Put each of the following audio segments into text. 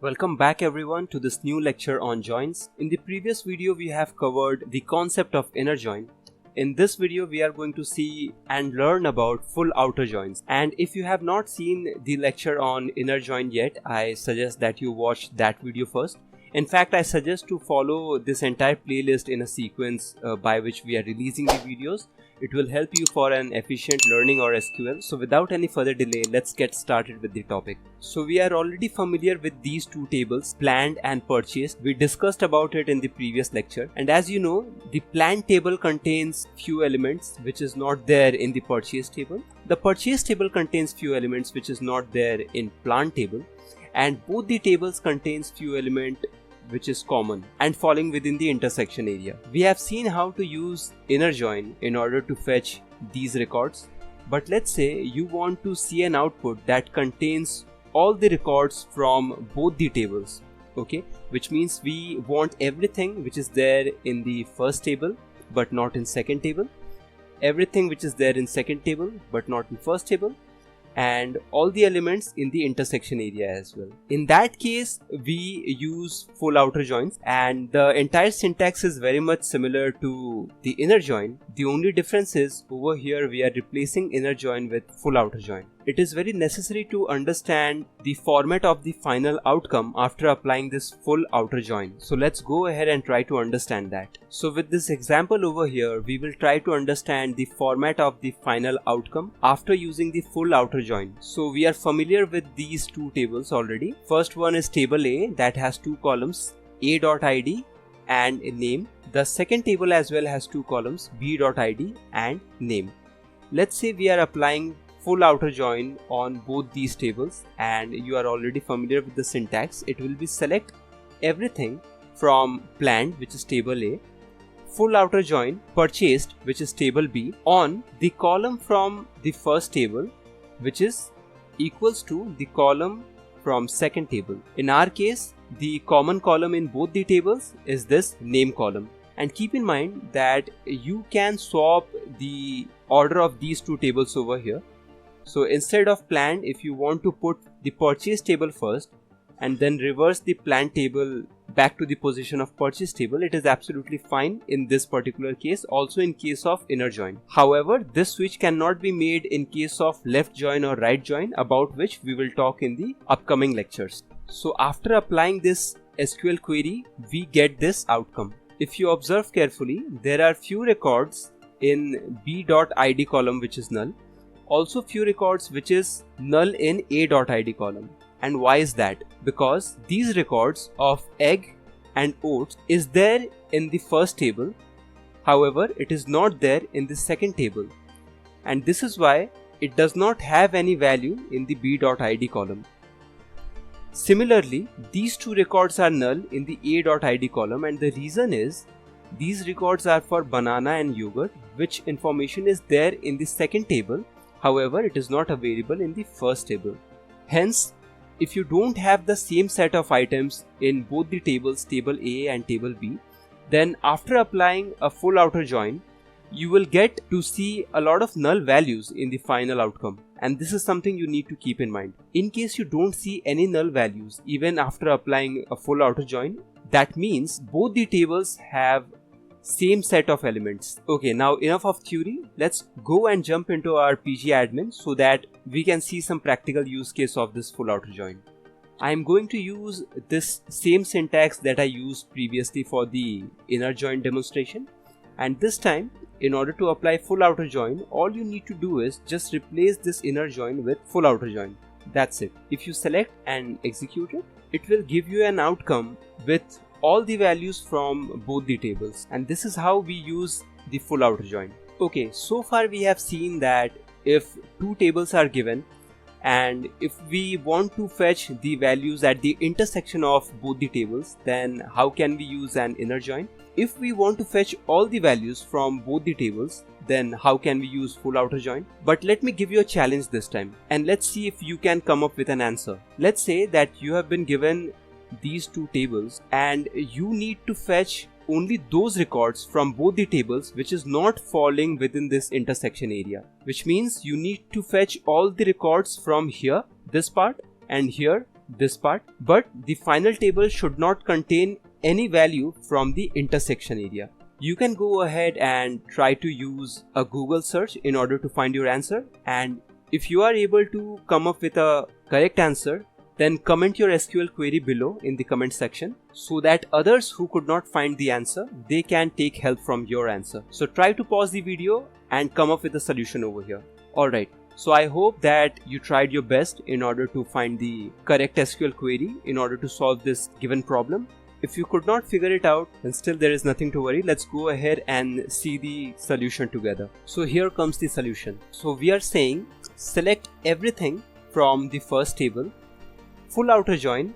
Welcome back everyone to this new lecture on joins. In the previous video we have covered the concept of inner join. In this video we are going to see and learn about full outer joins. And if you have not seen the lecture on inner join yet, I suggest that you watch that video first. In fact, I suggest to follow this entire playlist in a sequence by which we are releasing the videos. It will help you for an efficient learning or SQL. So without any further delay, let's get started with the topic. So we are already familiar with these two tables, planned and purchased. We discussed about it in the previous lecture. And as you know, the planned table contains few elements which is not there in the purchase table. The purchase table contains few elements which is not there in planned table. And both the tables contains few elements which is common and falling within the intersection area. We have seen how to use inner join in order to fetch these records. But let's say you want to see an output that contains all the records from both the tables. Okay, which means we want everything which is there in the first table but not in second table, everything which is there in second table but not in first table, and all the elements in the intersection area as well. In that case, we use full outer joins, and the entire syntax is very much similar to the inner join. The only difference is over here we are replacing inner join with full outer join. It is very necessary to understand the format of the final outcome after applying this full outer join. So let's go ahead and try to understand that. So with this example over here, we will try to understand the format of the final outcome after using the full outer join. So we are familiar with these two tables already. First one is table A that has two columns, a.id and name. The second table as well has two columns, b.id and name. Let's say we are applying full outer join on both these tables, and you are already familiar with the syntax. It will be select everything from planned, which is table A, full outer join purchased, which is table B, on the column from the first table which is equals to the column from second table. In our case, the common column in both the tables is this name column. And keep in mind that you can swap the order of these two tables over here. So instead of planned, if you want to put the purchase table first and then reverse the planned table back to the position of purchase table, it is absolutely fine in this particular case, also in case of inner join. However, this switch cannot be made in case of left join or right join, about which we will talk in the upcoming lectures. So after applying this SQL query, we get this outcome. If you observe carefully, there are few records in b.id column which is null. Also few records which is null in a.id column. And why is that? Because these records of egg and oats is there in the first table. However, it is not there in the second table. And this is why it does not have any value in the b.id column. Similarly, these two records are null in the a.id column, and the reason is these records are for banana and yogurt, which information is there in the second table. However, it is not available in the first table. Hence, if you don't have the same set of items in both the tables, table A and table B, then after applying a full outer join, you will get to see a lot of null values in the final outcome. And this is something you need to keep in mind. In case you don't see any null values even after applying a full outer join, that means both the tables have same set of elements. Okay, now enough of theory. Let's go and jump into our PG admin so that we can see some practical use case of this full outer join. I am going to use this same syntax that I used previously for the inner join demonstration. And this time, in order to apply full outer join, all you need to do is just replace this inner join with full outer join. That's it. If you select and execute it, it will give you an outcome with all the values from both the tables, and this is how we use the full outer join. Okay, so far we have seen that if two tables are given and if we want to fetch the values at the intersection of both the tables, then how can we use an inner join? If we want to fetch all the values from both the tables, then how can we use full outer join? But let me give you a challenge this time, and let's see if you can come up with an answer. Let's say that you have been given these two tables and you need to fetch only those records from both the tables which is not falling within this intersection area, which means you need to fetch all the records from here, this part, and here, this part, but the final table should not contain any value from the intersection area. You can go ahead and try to use a Google search in order to find your answer, and if you are able to come up with a correct answer, then comment your SQL query below in the comment section so that others who could not find the answer, they can take help from your answer. So try to pause the video and come up with a solution over here. Alright, so I hope that you tried your best in order to find the correct SQL query in order to solve this given problem. If you could not figure it out, then still there is nothing to worry. Let's go ahead and see the solution together. So here comes the solution. So we are saying select everything from the first table, full outer join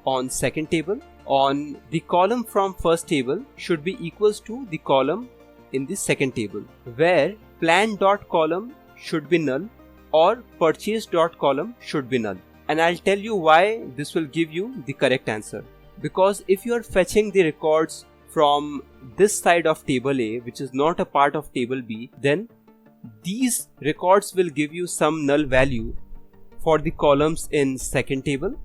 on second table, on the column from first table should be equals to the column in the second table, where plan.column should be null or purchase.column should be null. And I'll tell you why this will give you the correct answer. Because if you are fetching the records from this side of table A, which is not a part of table B, then these records will give you some null value for the columns in second table,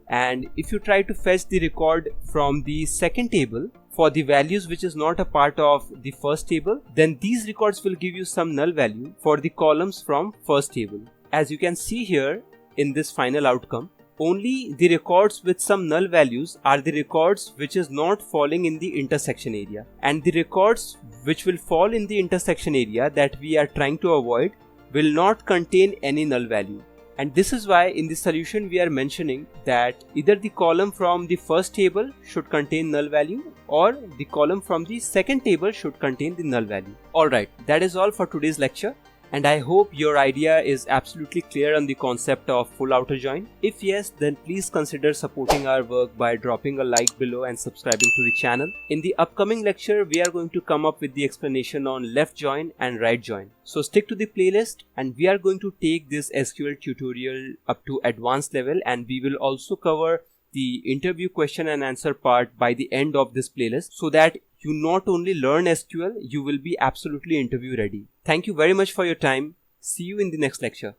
and if you try to fetch the record from the second table for the values which is not a part of the first table, then these records will give you some null value for the columns from first table. As you can see here in this final outcome, only the records with some null values are the records which is not falling in the intersection area, and the records which will fall in the intersection area that we are trying to avoid will not contain any null value. And this is why in the solution we are mentioning that either the column from the first table should contain null value or the column from the second table should contain the null value. Alright, that is all for today's lecture, and I hope your idea is absolutely clear on the concept of full outer join. If yes, then please consider supporting our work by dropping a like below and subscribing to the channel. In the upcoming lecture, we are going to come up with the explanation on left join and right join. So stick to the playlist, and we are going to take this SQL tutorial up to advanced level, and we will also cover the interview question and answer part by the end of this playlist, so that you not only learn SQL, you will be absolutely interview ready. Thank you very much for your time. See you in the next lecture.